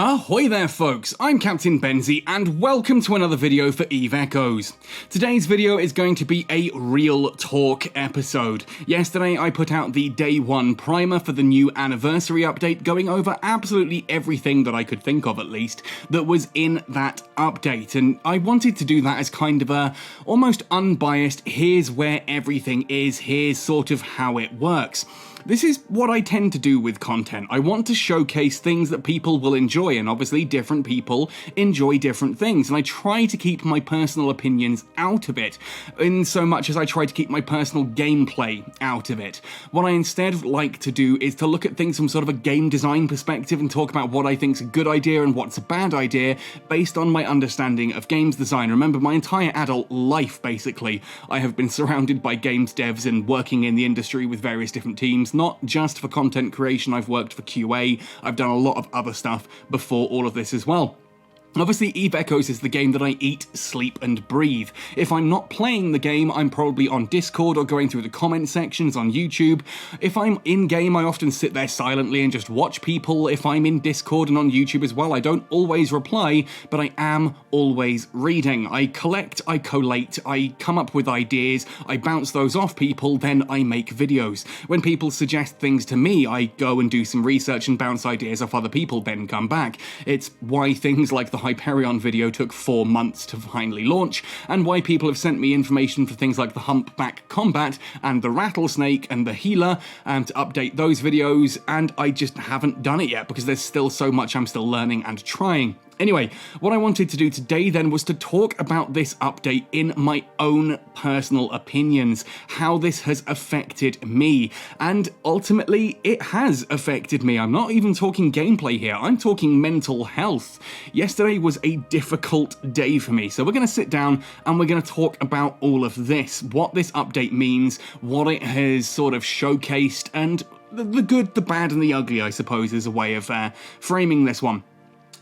Ahoy there folks, I'm Captain Benzie and welcome to another video for Eve Echoes. Today's video is going to be a real talk episode. Yesterday I put out the day one primer for the new anniversary update, going over absolutely everything that I could think of at least that was in that update, and I wanted to do that as kind of a almost unbiased, here's where everything is, here's sort of how it works. This is what I tend to do with content. I want to showcase things that people will enjoy, and obviously different people enjoy different things, and I try to keep my personal opinions out of it, in so much as I try to keep my personal gameplay out of it. What I instead like to do is to look at things from sort of a game design perspective and talk about what I think's a good idea and what's a bad idea based on my understanding of games design. Remember, my entire adult life, basically, I have been surrounded by games devs and working in the industry with various different teams. Not just for content creation, I've worked for QA, I've done a lot of other stuff before all of this as well. Obviously, Eve Echoes is the game that I eat, sleep, and breathe. If I'm not playing the game, I'm probably on Discord or going through the comment sections on YouTube. If I'm in-game, I often sit there silently and just watch people. If I'm in Discord and on YouTube as well, I don't always reply, but I am always reading. I collect, I collate, I come up with ideas, I bounce those off people, then I make videos. When people suggest things to me, I go and do some research and bounce ideas off other people, then come back. It's why things like the Hyperion video took 4 months to finally launch, and why people have sent me information for things like the Humpback Combat and the Rattlesnake and the Healer, and to update those videos, and I just haven't done it yet because there's still so much I'm still learning and trying. Anyway, what I wanted to do today then was to talk about this update in my own personal opinions, how this has affected me, and ultimately it has affected me. I'm not even talking gameplay here, I'm talking mental health. Yesterday was a difficult day for me, so we're going to sit down and we're going to talk about all of this, what this update means, what it has sort of showcased, and the good, the bad, and the ugly, I suppose, is a way of framing this one.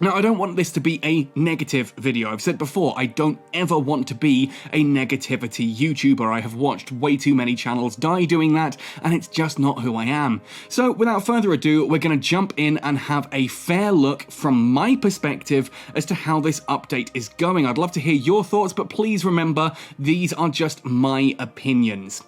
Now, I don't want this to be a negative video. I've said before, I don't ever want to be a negativity YouTuber. I have watched way too many channels die doing that, and it's just not who I am. So, without further ado, we're going to jump in and have a fair look from my perspective as to how this update is going. I'd love to hear your thoughts, but please remember, these are just my opinions.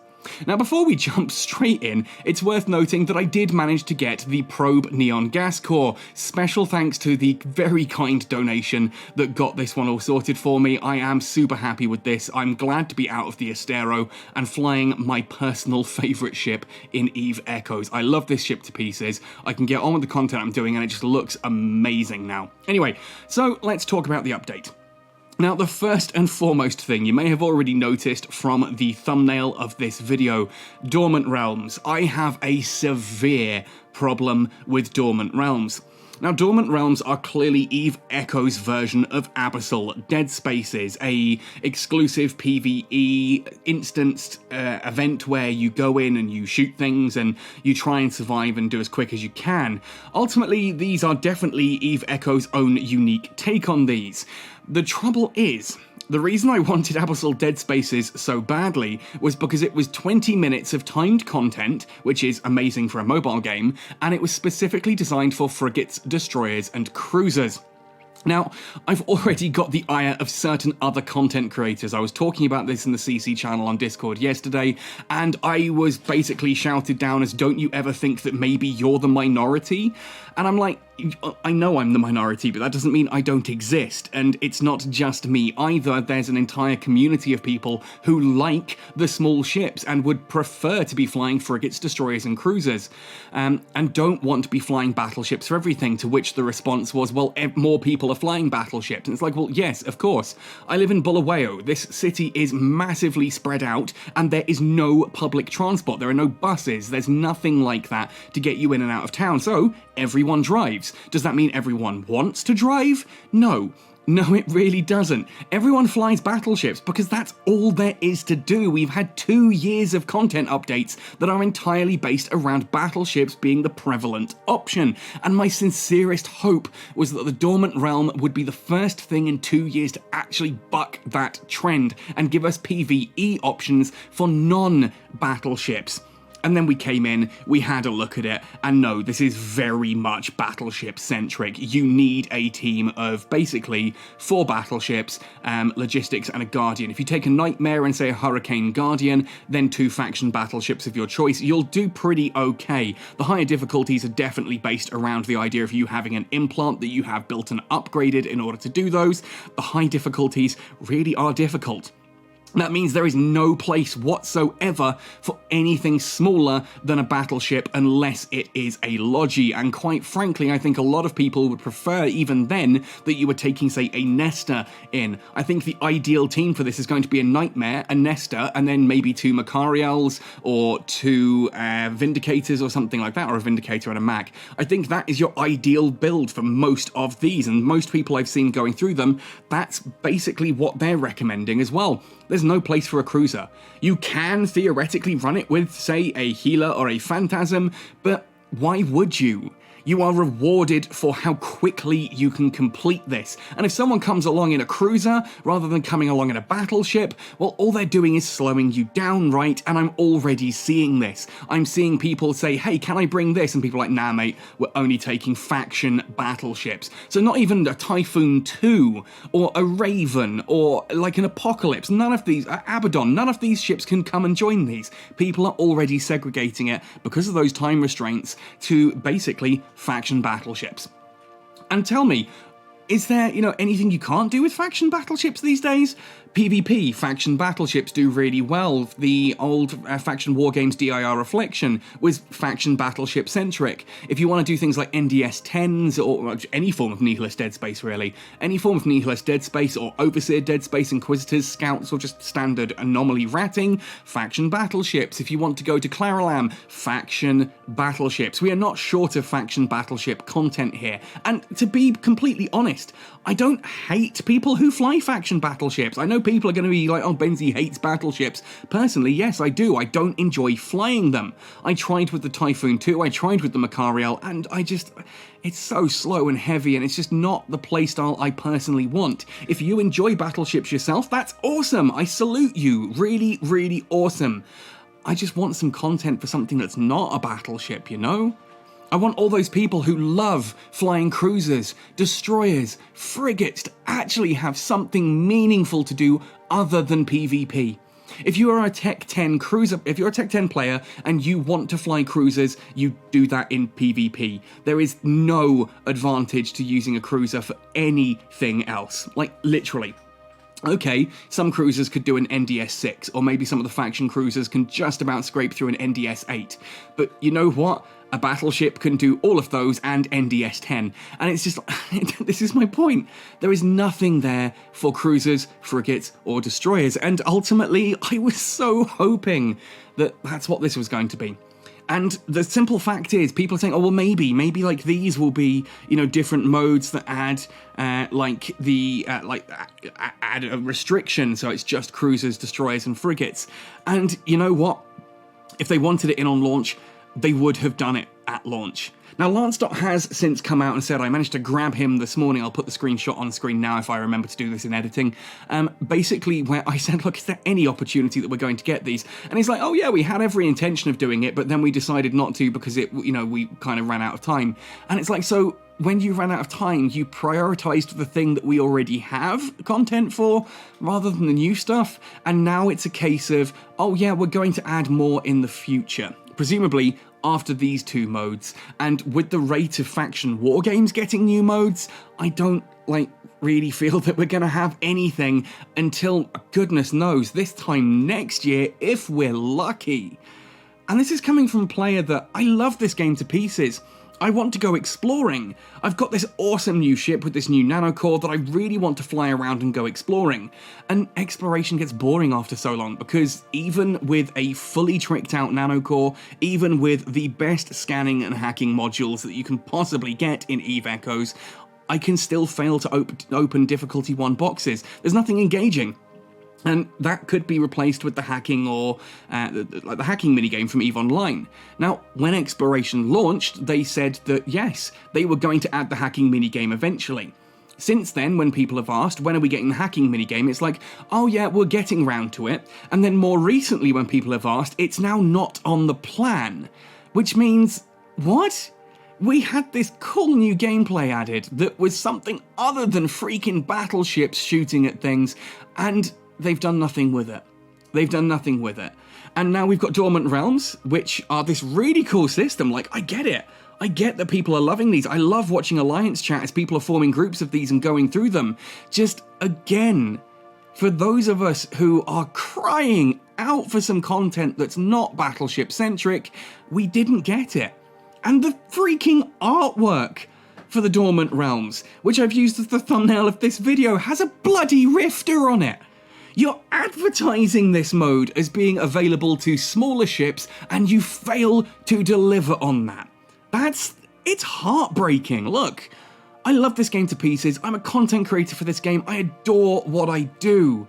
Now, before we jump straight in, it's worth noting that I did manage to get the Probe Neon Gas Core. Special thanks to the very kind donation that got this one all sorted for me. I am super happy with this. I'm glad to be out of the Estero and flying my personal favourite ship in Eve Echoes. I love this ship to pieces. I can get on with the content I'm doing and it just looks amazing now. Anyway, so let's talk about the update. Now, the first and foremost thing you may have already noticed from the thumbnail of this video, Dormant Realms. I have a severe problem with Dormant Realms. Now, Dormant Realms are clearly Eve Echoes' version of Abyssal Dead Spaces, a exclusive PvE instanced event where you go in and you shoot things and you try and survive and do as quick as you can. Ultimately, these are definitely Eve Echoes' own unique take on these. The trouble is, the reason I wanted Abyssal Dead Spaces so badly was because it was 20 minutes of timed content, which is amazing for a mobile game, and it was specifically designed for frigates, destroyers, and cruisers. Now, I've already got the ire of certain other content creators. I was talking about this in the CC channel on Discord yesterday, and I was basically shouted down as, don't you ever think that maybe you're the minority? And I'm like, I know I'm the minority, but that doesn't mean I don't exist, and it's not just me either. There's an entire community of people who like the small ships and would prefer to be flying frigates, destroyers, and cruisers, and don't want to be flying battleships for everything, to which the response was, well, more people are flying battleships. And it's like, well, yes, of course. I live in Bulawayo. This city is massively spread out, and there is no public transport. There are no buses. There's nothing like that to get you in and out of town, so everyone drives. Does that mean everyone wants to drive? No. No, it really doesn't. Everyone flies battleships because that's all there is to do. We've had 2 years of content updates that are entirely based around battleships being the prevalent option. And my sincerest hope was that the Dormant Realm would be the first thing in 2 years to actually buck that trend and give us PvE options for non-battleships. And then we came in, we had a look at it, and no, this is very much battleship-centric. You need a team of basically 4 battleships, logistics, and a Guardian. If you take a Nightmare and say a Hurricane Guardian, then 2 faction battleships of your choice, you'll do pretty okay. The higher difficulties are definitely based around the idea of you having an implant that you have built and upgraded in order to do those. The high difficulties really are difficult. That means there is no place whatsoever for anything smaller than a battleship unless it is a Logi, and quite frankly, I think a lot of people would prefer even then that you were taking, say, a Nesta in. I think the ideal team for this is going to be a Nightmare, a Nesta, and then maybe 2 Macariels or 2 Vindicators or something like that, or a Vindicator and a Mac. I think that is your ideal build for most of these, and most people I've seen going through them, that's basically what they're recommending as well. There's no place for a cruiser. You can theoretically run it with, say, a healer or a phantasm, but why would you? You are rewarded for how quickly you can complete this. And if someone comes along in a cruiser, rather than coming along in a battleship, well, all they're doing is slowing you down, right? And I'm already seeing this. I'm seeing people say, hey, can I bring this? And people are like, nah, mate, we're only taking faction battleships. So not even a Typhoon 2, or a Raven, or like an Apocalypse, none of these, Abaddon, none of these ships can come and join these. People are already segregating it, because of those time restraints, to basically faction battleships. And tell me, is there, anything you can't do with faction battleships these days? PvP, faction battleships do really well. The old faction wargames DIR Reflection was faction battleship centric. If you want to do things like NDS 10s or any form of Nihilist Dead Space really, any form of Nihilist Dead Space or Overseer Dead Space, Inquisitors, Scouts, or just standard anomaly ratting, faction battleships. If you want to go to Claralam, faction battleships. We are not short of faction battleship content here. And to be completely honest, I don't hate people who fly faction battleships. I know people are going to be like, oh, Benzie hates battleships. Personally, yes, I do. I don't enjoy flying them. I tried with the Typhoon 2, I tried with the Macariel, and it's so slow and heavy, and it's just not the playstyle I personally want. If you enjoy battleships yourself, that's awesome. I salute you. Really, really awesome. I just want some content for something that's not a battleship, I want all those people who love flying cruisers, destroyers, frigates to actually have something meaningful to do other than PvP. If you are a Tech 10 cruiser, if you're a Tech 10 player and you want to fly cruisers, you do that in PvP. There is no advantage to using a cruiser for anything else. Like, literally. Okay, some cruisers could do an NDS 6, or maybe some of the faction cruisers can just about scrape through an NDS 8. But you know what? A battleship can do all of those and NDS 10. And it's just, this is my point. There is nothing there for cruisers, frigates, or destroyers. And ultimately, I was so hoping that that's what this was going to be. And the simple fact is, people are saying, oh, well, maybe like these will be, different modes that add, add a restriction, so it's just cruisers, destroyers, and frigates. And you know what? If they wanted it in on launch, they would have done it at launch. Now, Lancedot has since come out and said, I managed to grab him this morning, I'll put the screenshot on screen now if I remember to do this in editing, basically where I said, look, is there any opportunity that we're going to get these? And he's like, oh yeah, we had every intention of doing it, but then we decided not to because we kind of ran out of time. And it's like, so when you ran out of time, you prioritized the thing that we already have content for rather than the new stuff. And now it's a case of, oh yeah, we're going to add more in the future. Presumably after these 2 modes, and with the rate of faction wargames getting new modes, I don't really feel that we're going to have anything until, goodness knows, this time next year, if we're lucky. And this is coming from a player that I love this game to pieces. I want to go exploring. I've got this awesome new ship with this new nanocore that I really want to fly around and go exploring. And exploration gets boring after so long because even with a fully tricked out nanocore, even with the best scanning and hacking modules that you can possibly get in EVE Echoes, I can still fail to open difficulty 1 boxes. There's nothing engaging. And that could be replaced with the hacking or the hacking minigame from EVE Online. Now, when Exploration launched, they said that yes, they were going to add the hacking minigame eventually. Since then, when people have asked, when are we getting the hacking minigame, it's like, oh yeah, we're getting round to it. And then more recently, when people have asked, it's now not on the plan. Which means, what? We had this cool new gameplay added that was something other than freaking battleships shooting at things, and they've done nothing with it. They've done nothing with it. And now we've got Dormant Realms, which are this really cool system. Like, I get it. I get that people are loving these. I love watching Alliance chat as people are forming groups of these and going through them. Just, again, for those of us who are crying out for some content that's not Battleship-centric, we didn't get it. And the freaking artwork for the Dormant Realms, which I've used as the thumbnail of this video, has a bloody rifter on it. You're advertising this mode as being available to smaller ships, and you fail to deliver on that. It's heartbreaking. Look, I love this game to pieces. I'm a content creator for this game. I adore what I do.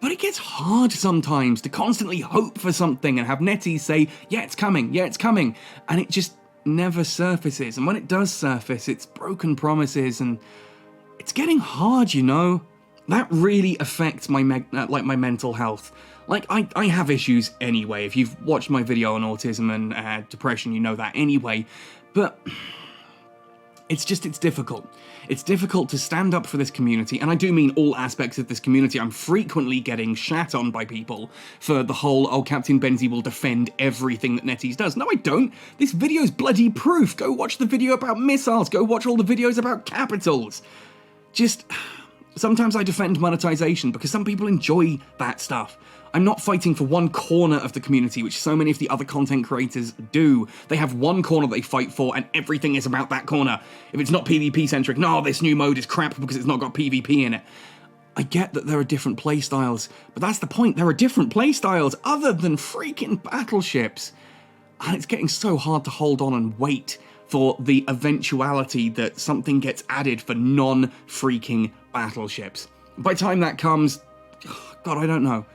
But it gets hard sometimes to constantly hope for something and have netties say, yeah, it's coming, and it just never surfaces. And when it does surface, it's broken promises, and it's getting hard, you know? That really affects my my mental health. Like, I have issues anyway. If you've watched my video on autism and depression, you know that anyway. But it's difficult. It's difficult to stand up for this community, and I do mean all aspects of this community. I'm frequently getting shat on by people for the whole, oh, Captain Benzie will defend everything that NetEase does. No, I don't. This video's bloody proof. Go watch the video about missiles. Go watch all the videos about capitals. Just... sometimes I defend monetization because some people enjoy that stuff. I'm not fighting for one corner of the community, which so many of the other content creators do. They have one corner they fight for, and everything is about that corner. If it's not PvP-centric, no, this new mode is crap because it's not got PvP in it. I get that there are different playstyles, but that's the point. There are different playstyles other than freaking battleships. And it's getting so hard to hold on and wait for the eventuality that something gets added for non-freaking battleships. By the time that comes, God, I don't know.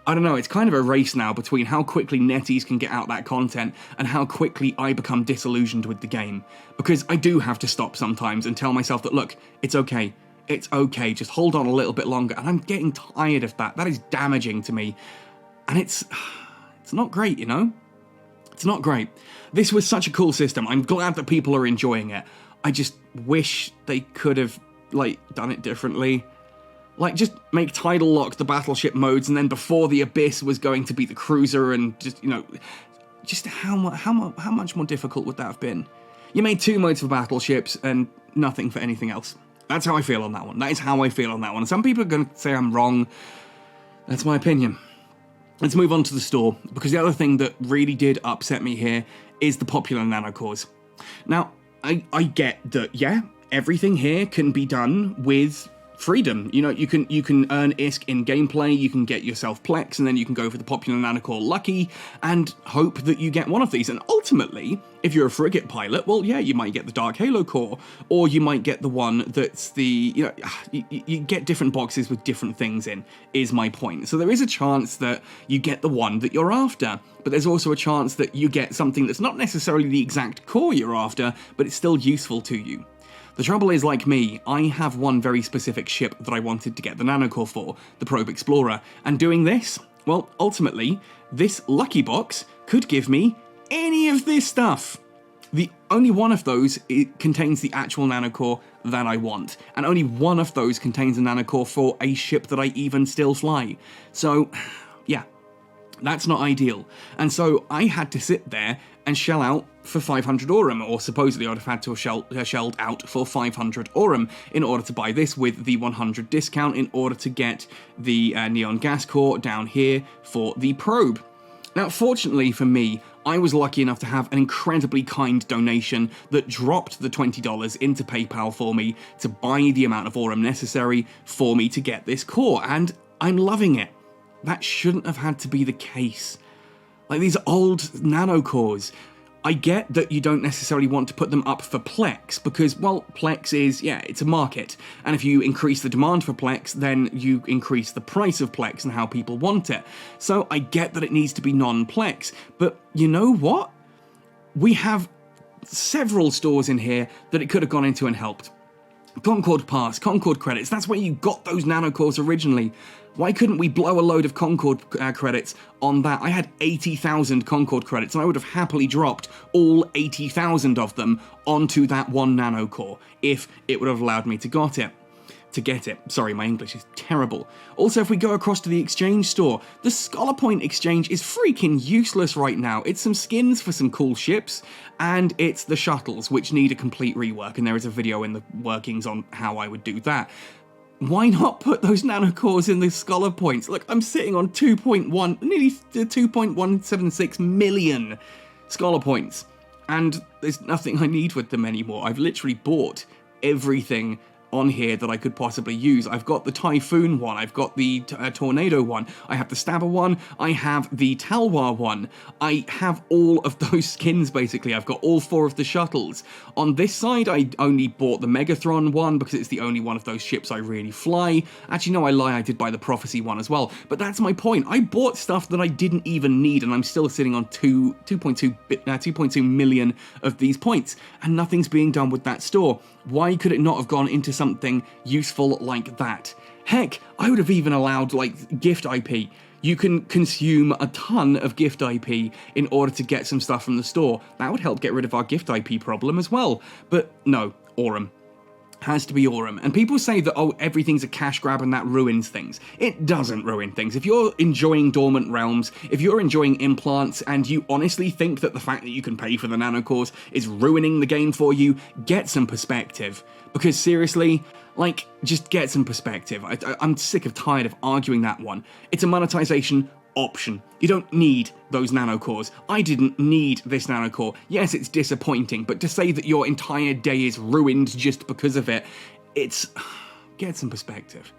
It's kind of a race now between how quickly NetEase can get out that content and how quickly I become disillusioned with the game. Because I do have to stop sometimes and tell myself that, look, it's okay, just hold on a little bit longer. And I'm getting tired of that. That is damaging to me. And it's not great, you know? It's not great. This was such a cool system. I'm glad that people are enjoying it. I just wish they could have, done it differently. Just make tidal lock the battleship modes, and then before the Abyss was going to be the cruiser, and just how much more difficult would that have been? You made 2 modes for battleships and nothing for anything else. That's how I feel on that one. That is how I feel on that one. Some people are going to say I'm wrong. That's my opinion. Let's move on to the store, because the other thing that really did upset me here is the popular nanocores. Now, I get that, yeah, everything here can be done with freedom. You know, you can earn ISK in gameplay, you can get yourself Plex, and then you can go for the popular nanocore Lucky and hope that you get one of these. And ultimately, if you're a frigate pilot, well, yeah, you might get the Dark Halo core, or you might get the one that's the, you get different boxes with different things in, is my point. So there is a chance that you get the one that you're after, but there's also a chance that you get something that's not necessarily the exact core you're after, but it's still useful to you. The trouble is, like me, I have one very specific ship that I wanted to get the nanocore for, the Probe Explorer, and doing this, well, ultimately, this lucky box could give me any of this stuff. The only one of those contains the actual nanocore that I want, and only one of those contains a nanocore for a ship that I even still fly. So, yeah, that's not ideal. And so I had to sit there and shell out for 500 aurum, or supposedly I'd have had to have shelled out for 500 aurum in order to buy this with the 100 discount in order to get the neon gas core down here for the probe. Now, fortunately for me, I was lucky enough to have an incredibly kind donation that dropped the $20 into PayPal for me to buy the amount of aurum necessary for me to get this core, and I'm loving it. That shouldn't have had to be the case. Like, these old nanocores, I get that you don't necessarily want to put them up for Plex because, well, Plex is, yeah, it's a market. And if you increase the demand for Plex, then you increase the price of Plex and how people want it. So I get that it needs to be non-Plex. But you know what? We have several stores in here that it could have gone into and helped. Concord Pass, Concord credits, that's where you got those nanocores originally. Why couldn't we blow a load of Concord credits on that? I had 80,000 Concord credits, and I would have happily dropped all 80,000 of them onto that one nanocore, if it would have allowed me to get it. Sorry, my English is terrible. Also, if we go across to the exchange store, the Scholar Point exchange is freaking useless right now. It's some skins for some cool ships, and it's the shuttles, which need a complete rework, and there is a video in the workings on how I would do that. Why not put those nanocores in the Scholar Points? Look, I'm sitting on nearly 2.176 million Scholar Points, and there's nothing I need with them anymore. I've literally bought everything on here that I could possibly use. I've got the Typhoon one, I've got the Tornado one, I have the Stabber one, I have the Talwar one, I have all of those skins basically, I've got all 4 of the shuttles. On this side, I only bought the Megathron one because it's the only one of those ships I really fly. Actually, no, I lie, I did buy the Prophecy one as well, but that's my point. I bought stuff that I didn't even need, and I'm still sitting on 2.2 million of these points, and nothing's being done with that store. Why could it not have gone into something useful like that? Heck, I would have even allowed, like, gift IP. You can consume a ton of gift IP in order to get some stuff from the store. That would help get rid of our gift IP problem as well. But no, Aurum. Has to be Aurum. And people say that, oh, everything's a cash grab and that ruins things. It doesn't ruin things. If you're enjoying Dormant Realms, if you're enjoying implants, and you honestly think that the fact that you can pay for the nanocores is ruining the game for you, get some perspective. Because seriously, like, just get some perspective. I'm sick of tired of arguing that one. It's a monetization option. You don't need those nanocores. I didn't need this nanocore. Yes, it's disappointing, but to say that your entire day is ruined just because of it, it's... get some perspective.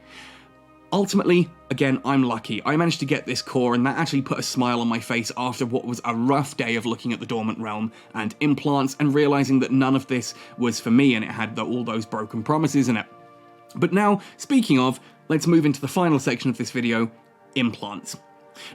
Ultimately, again, I'm lucky. I managed to get this core, and that actually put a smile on my face after what was a rough day of looking at the Dormant Realm and implants and realizing that none of this was for me, and it had all those broken promises in it. But now, speaking of, let's move into the final section of this video, implants.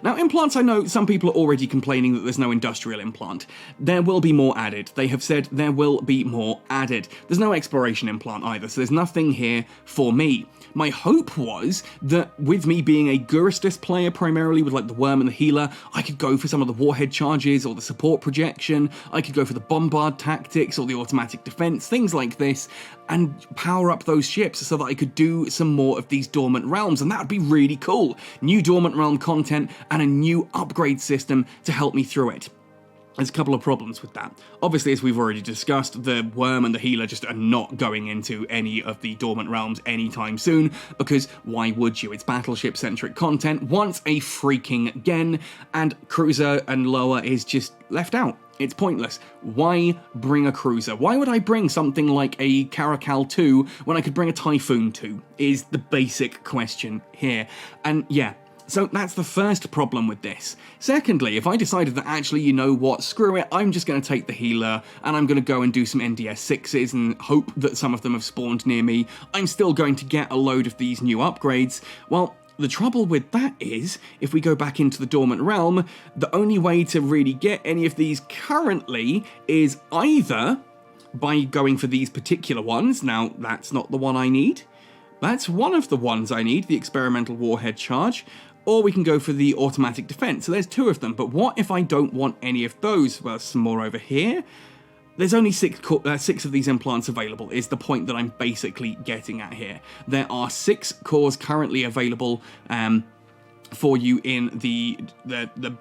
Now, implants, I know some people are already complaining that there's no industrial implant. There will be more added. They have said there will be more added. There's no exploration implant either, so there's nothing here for me. My hope was that with me being a Guristus player, primarily with like the Worm and the Healer, I could go for some of the Warhead charges or the support projection, I could go for the Bombard tactics or the automatic defense, things like this, and power up those ships so that I could do some more of these Dormant Realms, and that would be really cool. New Dormant Realm content and a new upgrade system to help me through it. There's a couple of problems with that. Obviously, as we've already discussed, the Worm and the Healer just are not going into any of the Dormant Realms anytime soon, because why would you? It's battleship-centric content once a freaking again, and Cruiser and Lower is just left out. It's pointless. Why bring a cruiser? Why would I bring something like a Caracal 2 when I could bring a Typhoon 2, is the basic question here. And yeah, so that's the first problem with this. Secondly, if I decided that actually, you know what, screw it, I'm just going to take the Healer and I'm going to go and do some NDS 6s and hope that some of them have spawned near me, I'm still going to get a load of these new upgrades. Well, the trouble with that is, if we go back into the Dormant Realm, the only way to really get any of these currently is either by going for these particular ones. Now, that's not the one I need. That's one of the ones I need, the Experimental Warhead Charge, or we can go for the Automatic Defense. So there's 2 of them, but what if I don't want any of those? Well, some more over here. There's only 6 of these implants available, is the point that I'm basically getting at here. There are 6 cores currently available for you in the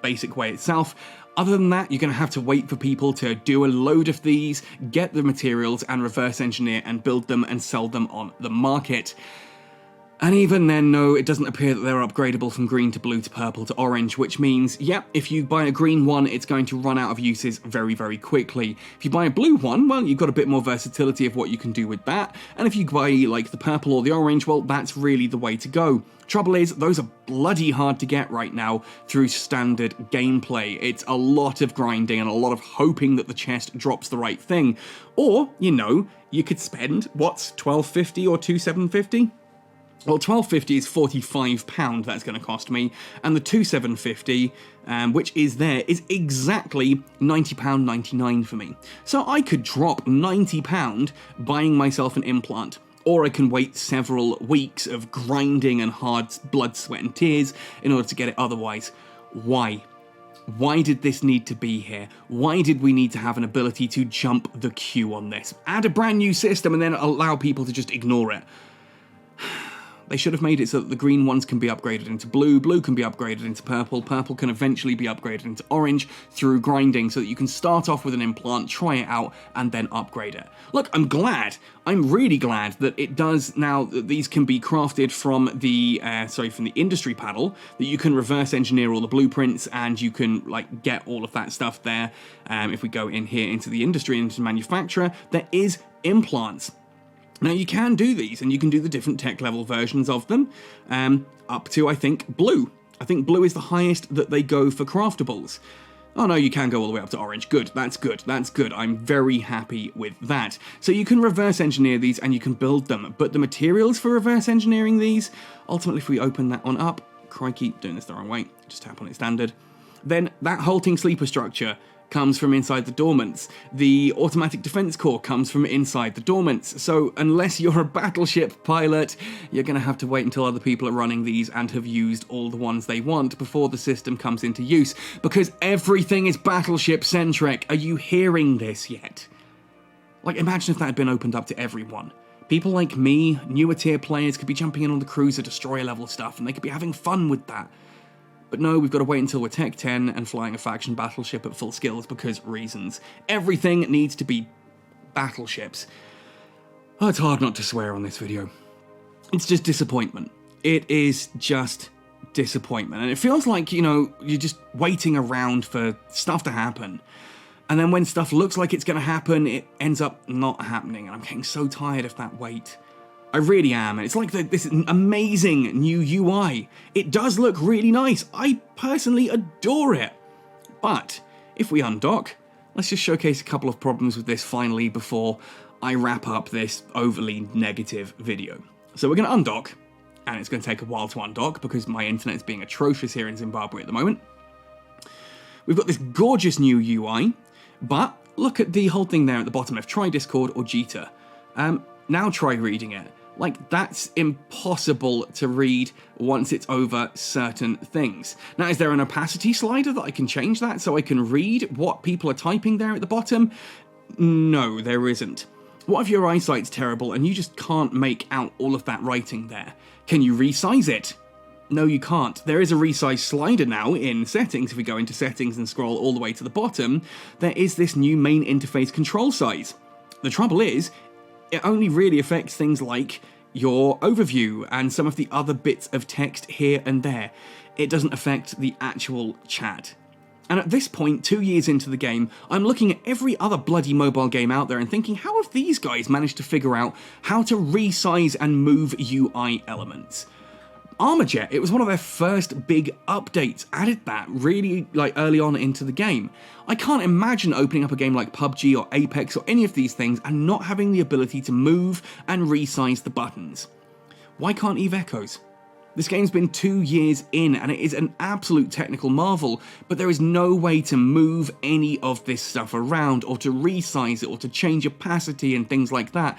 basic way itself. Other than that, you're going to have to wait for people to do a load of these, get the materials, and reverse engineer and build them and sell them on the market. And even then, no, it doesn't appear that they're upgradable from green to blue to purple to orange, which means, yep, if you buy a green one, it's going to run out of uses very, very quickly. If you buy a blue one, well, you've got a bit more versatility of what you can do with that. And if you buy, like, the purple or the orange, well, that's really the way to go. Trouble is, those are bloody hard to get right now through standard gameplay. It's a lot of grinding and a lot of hoping that the chest drops the right thing. Or, you know, you could spend, what's $12.50 or $2,750? Well, $12.50 is £45 that's going to cost me, and the $2,750, which is there, is exactly £90.99 for me. So I could drop £90 buying myself an implant. or I can wait several weeks of grinding and hard blood, sweat and tears in order to get it otherwise. Why? Why did this need to be here? Why did we need to have an ability to jump the queue on this? Add a brand new system and then allow people to just ignore it. They should have made it so that the green ones can be upgraded into blue, blue can be upgraded into purple, purple can eventually be upgraded into orange through grinding so that you can start off with an implant, try it out, and then upgrade it. Look, I'm really glad that it does now, that these can be crafted from the, from the industry panel, that you can reverse engineer all the blueprints and you can, like, get all of that stuff there. If we go in here into the industry, into manufacturer, there is implants. Now, you can do these, and you can do the different tech level versions of them, up to, I think, blue. I think blue is the highest that they go for craftables. Oh no, you can go all the way up to orange. Good, that's good, that's good. I'm very happy with that. So you can reverse engineer these, and you can build them, but the materials for reverse engineering these, ultimately, if we open that one up, crikey, doing this the wrong way, just tap on it standard, then that halting sleeper structure comes from inside the dormants. The automatic defense core comes from inside the dormants. So unless you're a battleship pilot, you're going to have to wait until other people are running these and have used all the ones they want before the system comes into use, because everything is battleship centric. Are you hearing this yet? Like, imagine if that had been opened up to everyone. People like me, newer tier players, could be jumping in on the cruiser destroyer level stuff, and they could be having fun with that. But no, we've got to wait until we're Tech 10 and flying a faction battleship at full skills because reasons. Everything needs to be battleships. Oh, it's hard not to swear on this video. It's just disappointment. It is just disappointment. And it feels like, you know, you're just waiting around for stuff to happen. And then when stuff looks like it's going to happen, it ends up not happening. And I'm getting so tired of that wait. I really am, and it's like this amazing new UI. It does look really nice. I personally adore it. But if we undock, let's just showcase a couple of problems with this finally before I wrap up this overly negative video. So we're going to undock, and it's going to take a while to undock because my internet is being atrocious here in Zimbabwe at the moment. We've got this gorgeous new UI, but look at the whole thing there at the bottom left. Try Discord or Jita. Now try reading it. Like, that's impossible to read once it's over certain things. Now, is there an opacity slider that I can change that so I can read what people are typing there at the bottom? No, there isn't. What if your eyesight's terrible and you just can't make out all of that writing there? Can you resize it? No, you can't. There is a resize slider now in settings. If we go into settings and scroll all the way to the bottom, there is this new main interface control size. The trouble is, it only really affects things like your overview and some of the other bits of text here and there. It doesn't affect the actual chat. And at this point, 2 years into the game, I'm looking at every other bloody mobile game out there and thinking, how have these guys managed to figure out how to resize and move UI elements? Armorjet, it was one of their first big updates, added that really early on into the game. I can't imagine opening up a game like PUBG or Apex or any of these things and not having the ability to move and resize the buttons. Why can't Eve Echoes? This game's been 2 years in and it is an absolute technical marvel, but there is no way to move any of this stuff around or to resize it or to change opacity and things like that.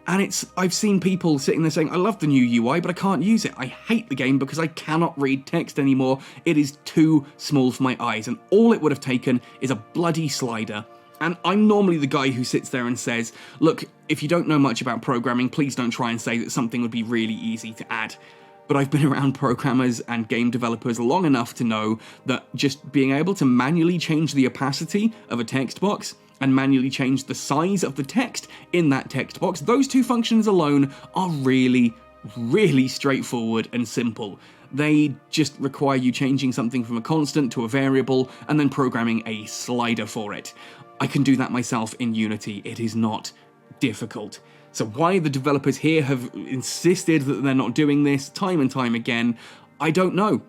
And I've seen people sitting there saying, I love the new UI, but I can't use it. I hate the game because I cannot read text anymore. It is too small for my eyes. And all it would have taken is a bloody slider. And I'm normally the guy who sits there and says, look, if you don't know much about programming, please don't try and say that something would be really easy to add. But I've been around programmers and game developers long enough to know that just being able to manually change the opacity of a text box and manually change the size of the text in that text box, those two functions alone are really, really straightforward and simple. They just require you changing something from a constant to a variable and then programming a slider for it. I can do that myself in Unity. It is not difficult. So why the developers here have insisted that they're not doing this time and time again, I don't know.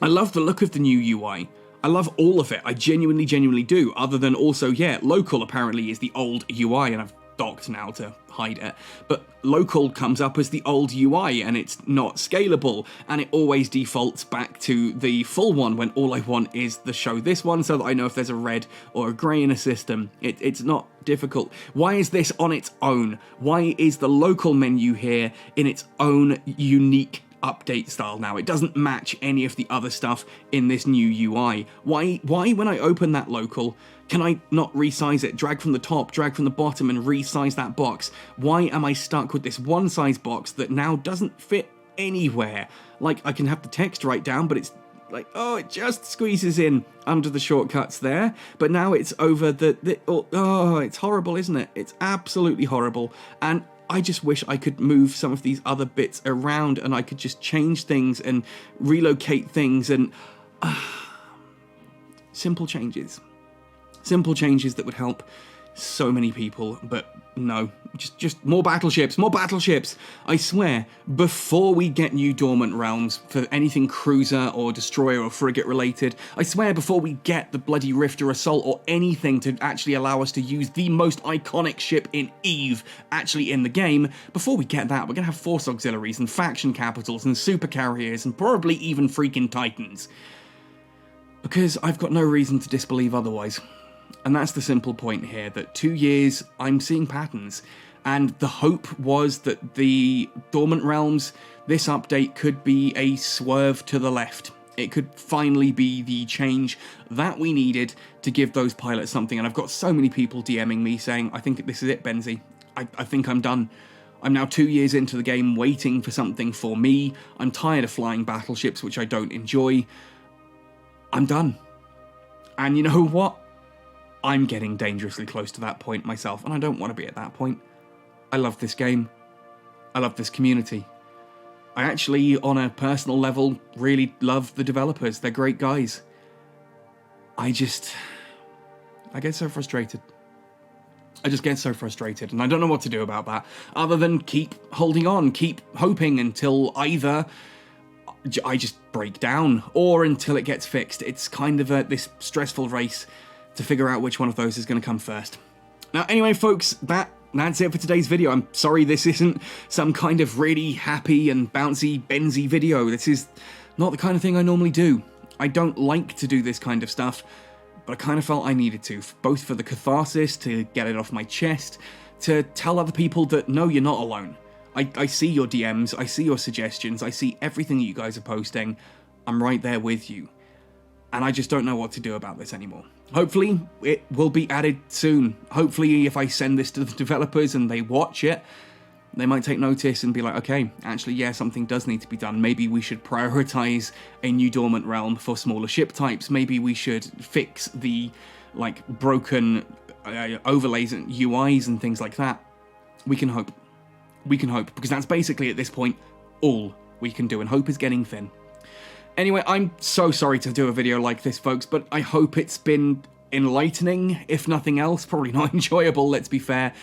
I love the look of the new UI. I love all of it. I genuinely do. Other than also, yeah, local apparently is the old UI, and I've docked now to hide it, but local comes up as the old UI and it's not scalable, and it always defaults back to the full one when all I want is the show this one so that I know if there's a red or a grey in a system. It's not difficult. Why is this on its own? Why is the local menu here in its own unique update style now? It doesn't match any of the other stuff in this new UI. Why when I open that local, can I not resize it? Drag from the top, drag from the bottom, and resize that box? Why am I stuck with this one size box that now doesn't fit anywhere? Like, I can have the text right down, but it's like, oh, it just squeezes in under the shortcuts there, but now it's over it's horrible, isn't it? It's absolutely horrible, and I just wish I could move some of these other bits around and I could just change things and relocate things and simple changes that would help so many people, but no, just more battleships. I swear, before we get new dormant realms for anything cruiser or destroyer or frigate related, I swear before we get the bloody Rifter Assault or anything to actually allow us to use the most iconic ship in EVE actually in the game, before we get that, we're gonna have force auxiliaries and faction capitals and super carriers and probably even freaking titans. Because I've got no reason to disbelieve otherwise. And that's the simple point here, that 2 years, I'm seeing patterns. And the hope was that the Dormant Realms, this update could be a swerve to the left. It could finally be the change that we needed to give those pilots something. And I've got so many people DMing me saying, I think this is it, Benzie. I think I'm done. I'm now 2 years into the game waiting for something for me. I'm tired of flying battleships, which I don't enjoy. I'm done. And you know what? I'm getting dangerously close to that point myself, and I don't want to be at that point. I love this game. I love this community. I actually, on a personal level, really love the developers. They're great guys. I get so frustrated. I just get so frustrated, and I don't know what to do about that, other than keep holding on, keep hoping until either I just break down, or until it gets fixed. It's kind of this stressful race to figure out which one of those is going to come first. Now, anyway, folks, that's it for today's video. I'm sorry this isn't some kind of really happy and bouncy Benzie video. This is not the kind of thing I normally do. I don't like to do this kind of stuff, but I kind of felt I needed to, both for the catharsis, to get it off my chest, to tell other people that, no, you're not alone. I see your DMs, I see your suggestions, I see everything that you guys are posting. I'm right there with you. And I just don't know what to do about this anymore. Hopefully, it will be added soon. Hopefully, if I send this to the developers and they watch it, they might take notice and be like, okay, actually, yeah, something does need to be done. Maybe we should prioritize a new dormant realm for smaller ship types. Maybe we should fix the, broken overlays and UIs and things like that. We can hope. We can hope, because that's basically, at this point, all we can do, and hope is getting thin. Anyway, I'm so sorry to do a video like this, folks, but I hope it's been enlightening, if nothing else. Probably not enjoyable, let's be fair.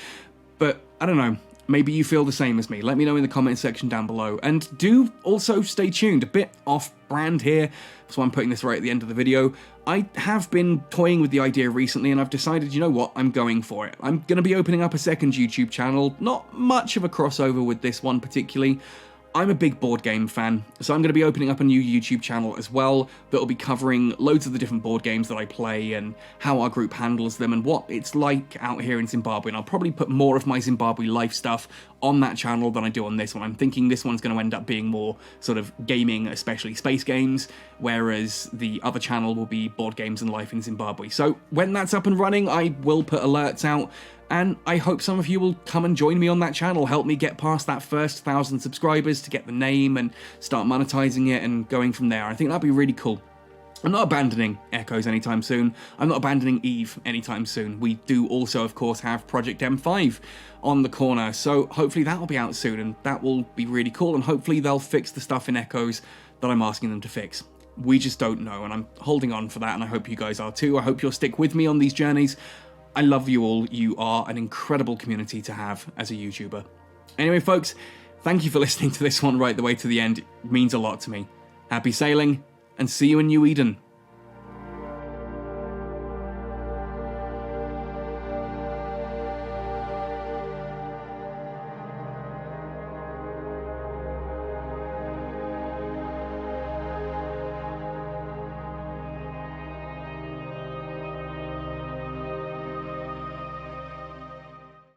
But, I don't know, maybe you feel the same as me. Let me know in the comment section down below. And do also stay tuned, a bit off-brand here, so I'm putting this right at the end of the video. I have been toying with the idea recently, and I've decided, you know what, I'm going for it. I'm going to be opening up a second YouTube channel, not much of a crossover with this one particularly. I'm a big board game fan, so I'm going to be opening up a new YouTube channel as well that will be covering loads of the different board games that I play and how our group handles them and what it's like out here in Zimbabwe. And I'll probably put more of my Zimbabwe life stuff on that channel than I do on this one. I'm thinking this one's going to end up being more sort of gaming, especially space games, whereas the other channel will be board games and life in Zimbabwe. So when that's up and running, I will put alerts out. And I hope some of you will come and join me on that channel, help me get past that first 1,000 subscribers to get the name and start monetizing it and going from there. I think that'd be really cool. I'm not abandoning Echoes anytime soon. I'm not abandoning EVE anytime soon. We do also, of course, have Project M5 on the corner, so hopefully that will be out soon, and that will be really cool, and hopefully they'll fix the stuff in Echoes that I'm asking them to fix. We just don't know, and I'm holding on for that, and I hope you guys are too. I hope you'll stick with me on these journeys. I love you all. You are an incredible community to have as a YouTuber. Anyway, folks, thank you for listening to this one right the way to the end. It means a lot to me. Happy sailing, and see you in New Eden.